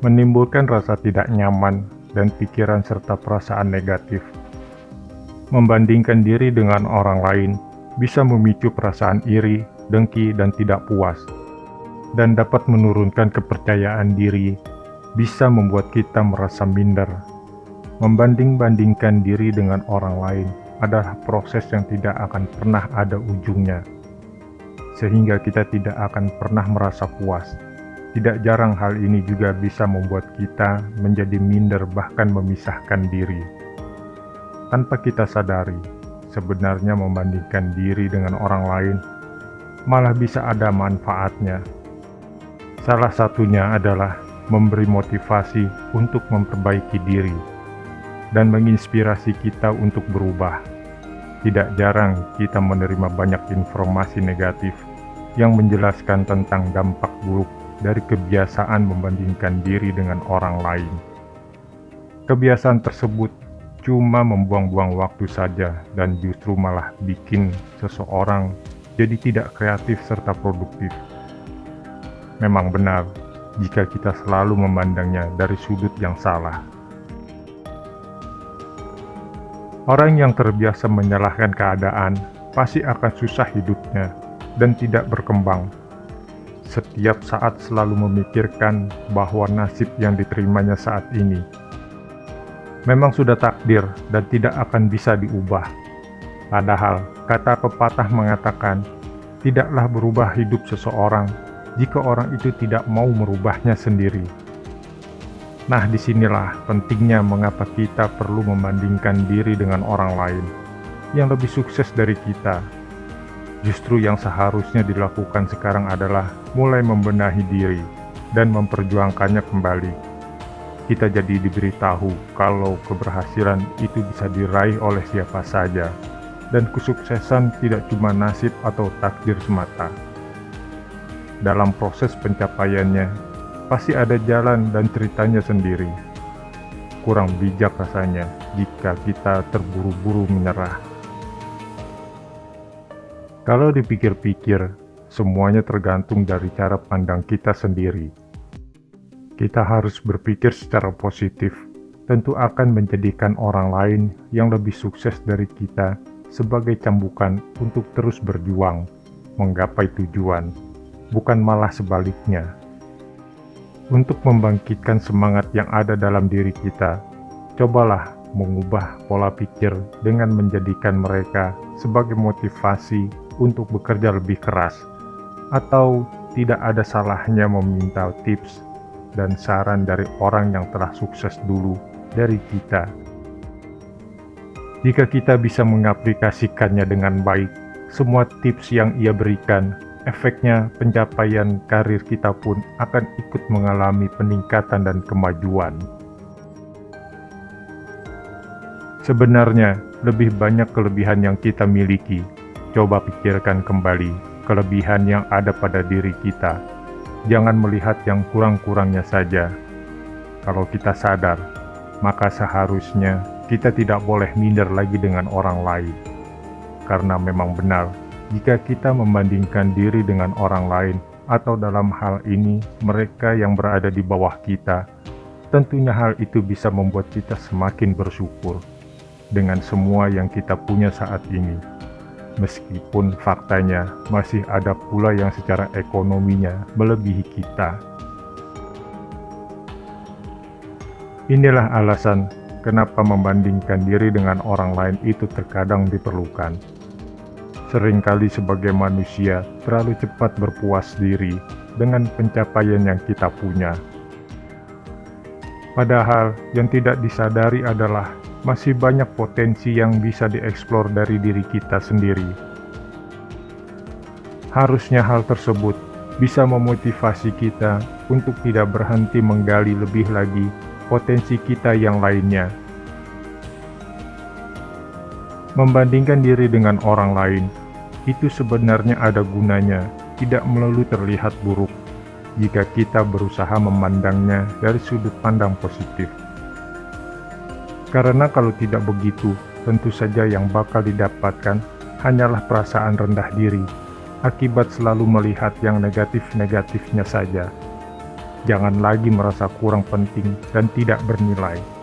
menimbulkan rasa tidak nyaman dan pikiran serta perasaan negatif. Membandingkan diri dengan orang lain bisa memicu perasaan iri, dengki, dan tidak puas, dan dapat menurunkan kepercayaan diri, bisa membuat kita merasa minder. Membanding-bandingkan diri dengan orang lain adalah proses yang tidak akan pernah ada ujungnya, sehingga kita tidak akan pernah merasa puas. Tidak jarang hal ini juga bisa membuat kita menjadi minder, bahkan memisahkan diri. Tanpa kita sadari, sebenarnya membandingkan diri dengan orang lain malah bisa ada manfaatnya. Salah satunya adalah memberi motivasi untuk memperbaiki diri dan menginspirasi kita untuk berubah. Tidak jarang kita menerima banyak informasi negatif yang menjelaskan tentang dampak buruk dari kebiasaan membandingkan diri dengan orang lain. Kebiasaan tersebut cuma membuang-buang waktu saja dan justru malah bikin seseorang jadi tidak kreatif serta produktif. Memang benar jika kita selalu memandangnya dari sudut yang salah. Orang yang terbiasa menyalahkan keadaan pasti akan susah hidupnya dan tidak berkembang. Setiap saat selalu memikirkan bahwa nasib yang diterimanya saat ini memang sudah takdir dan tidak akan bisa diubah. Padahal kata pepatah mengatakan, tidaklah berubah hidup seseorang jika orang itu tidak mau merubahnya sendiri. Nah, disinilah pentingnya mengapa kita perlu membandingkan diri dengan orang lain yang lebih sukses dari kita. Justru yang seharusnya dilakukan sekarang adalah mulai membenahi diri dan memperjuangkannya kembali. Kita jadi diberitahu kalau keberhasilan itu bisa diraih oleh siapa saja, dan kesuksesan tidak cuma nasib atau takdir semata. Dalam proses pencapaiannya, pasti ada jalan dan ceritanya sendiri. Kurang bijak rasanya jika kita terburu-buru menyerah. Kalau dipikir-pikir, semuanya tergantung dari cara pandang kita sendiri. Kita harus berpikir secara positif, tentu akan menjadikan orang lain yang lebih sukses dari kita sebagai cambukan untuk terus berjuang, menggapai tujuan, bukan malah sebaliknya. Untuk membangkitkan semangat yang ada dalam diri kita, cobalah mengubah pola pikir dengan menjadikan mereka sebagai motivasi untuk bekerja lebih keras, atau tidak ada salahnya meminta tips dan saran dari orang yang telah sukses dulu dari kita. Jika kita bisa mengaplikasikannya dengan baik, semua tips yang ia berikan, efeknya pencapaian karir kita pun akan ikut mengalami peningkatan dan kemajuan. Sebenarnya, lebih banyak kelebihan yang kita miliki. Coba pikirkan kembali kelebihan yang ada pada diri kita. Jangan melihat yang kurang-kurangnya saja. Kalau kita sadar, maka seharusnya kita tidak boleh minder lagi dengan orang lain. Karena memang benar, jika kita membandingkan diri dengan orang lain, atau dalam hal ini mereka yang berada di bawah kita, tentunya hal itu bisa membuat kita semakin bersyukur dengan semua yang kita punya saat ini. Meskipun faktanya masih ada pula yang secara ekonominya melebihi kita. Inilah alasan kenapa membandingkan diri dengan orang lain itu terkadang diperlukan. Seringkali sebagai manusia terlalu cepat berpuas diri dengan pencapaian yang kita punya. Padahal yang tidak disadari adalah masih banyak potensi yang bisa dieksplor dari diri kita sendiri. Harusnya hal tersebut bisa memotivasi kita untuk tidak berhenti menggali lebih lagi potensi kita yang lainnya. Membandingkan diri dengan orang lain itu sebenarnya ada gunanya, tidak melulu terlihat buruk jika kita berusaha memandangnya dari sudut pandang positif. Karena kalau tidak begitu, tentu saja yang bakal didapatkan hanyalah perasaan rendah diri, akibat selalu melihat yang negatif-negatifnya saja. Jangan lagi merasa kurang penting dan tidak bernilai.